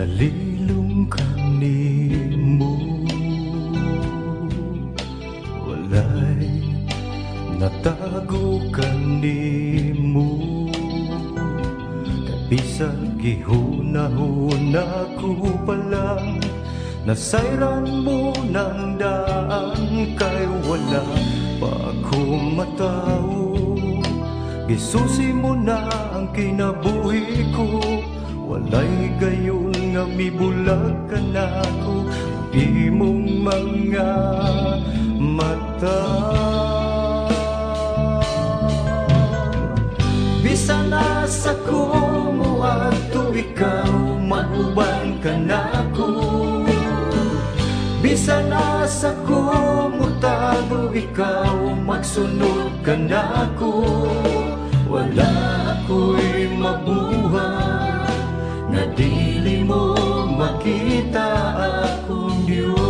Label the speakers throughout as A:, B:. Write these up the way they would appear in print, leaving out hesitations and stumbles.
A: Nalilung kanimo, walay natago kanimo. Kabisan gihunahuna ko palang nasayran mo ng daan, kay wala pa ako matao. Gisusi mo na ang kinabuhi ko, walay gayon nga mibulag ka na ko ang imong mga mata. Bisan nasa ko mo ato ikaw, mauban ka na ko. Bisan nasa ko mo tago ikaw, magsunod ka na ko. Wala ako'y mabuhay nga dili mo makita akong Diyos.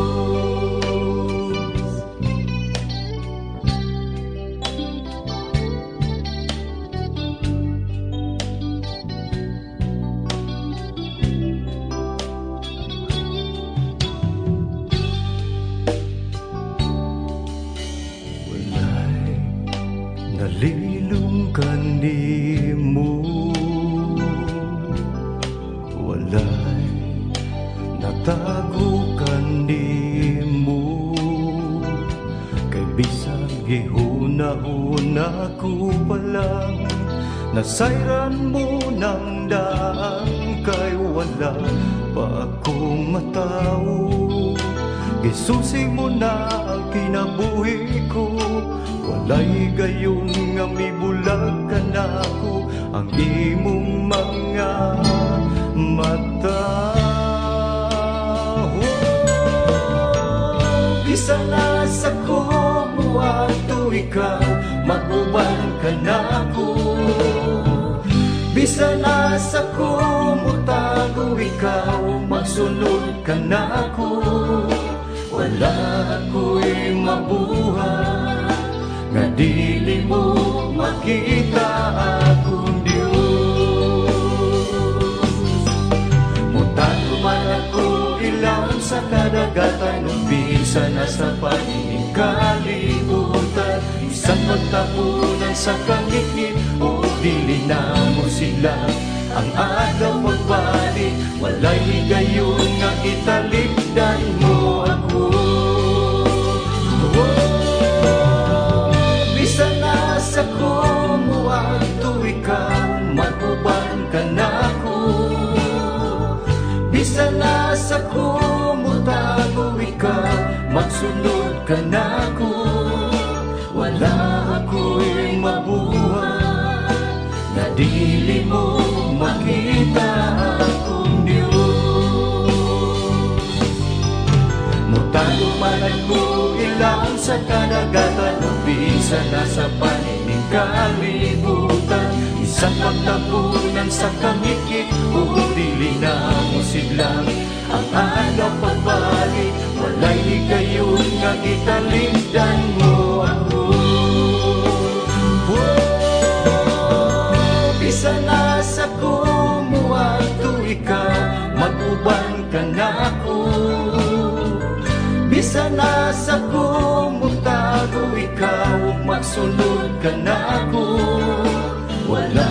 A: Walay nalilung kanimo, walay natago kanimo. Kay bisan gihuna-huna ko palang nasayran mo ng daan, kay wala pa akong matao. Gisusi mo na ang kinabuhi ko, walay gayon nga mibulag ka na ko ang imong mga mata. Bisan nasa ko mo ato ikaw, mag-uban ka na ko. Bisan nasa ko mo tago ikaw, magsunod ka na ko. Wala ako'y mabuhay nga dili mo makita akong Diyos. Mutago man ako ilang sa kadagatan, umpisa na sa panining kalibutan. Isang magtapunan sa kangitngit, o dili na mo sila ang agaw magbalik. Walay gayon nga italikdan mo ako. Bisan nasa ko mo ato ikaw, mag-uban ka na ko. Bisan nasa ko mo tago ikaw, magsunod ka na ko. Wala ako'y mabuhay na dili mo makita akong Diyos. Mutago man ako ilang sa kadagatan, umpisa na sa panining kalibutan. Isang magtapunan sa kangitngit, o dili na mo siglang ang agaw pagbalik. Walay gayon nga italikdan mo ako. Bisan nasa ko mo ato ikaw, mag-uban ka na ko. Bisan nasa ko mo tago ikaw, magsunod ka na ko. Wala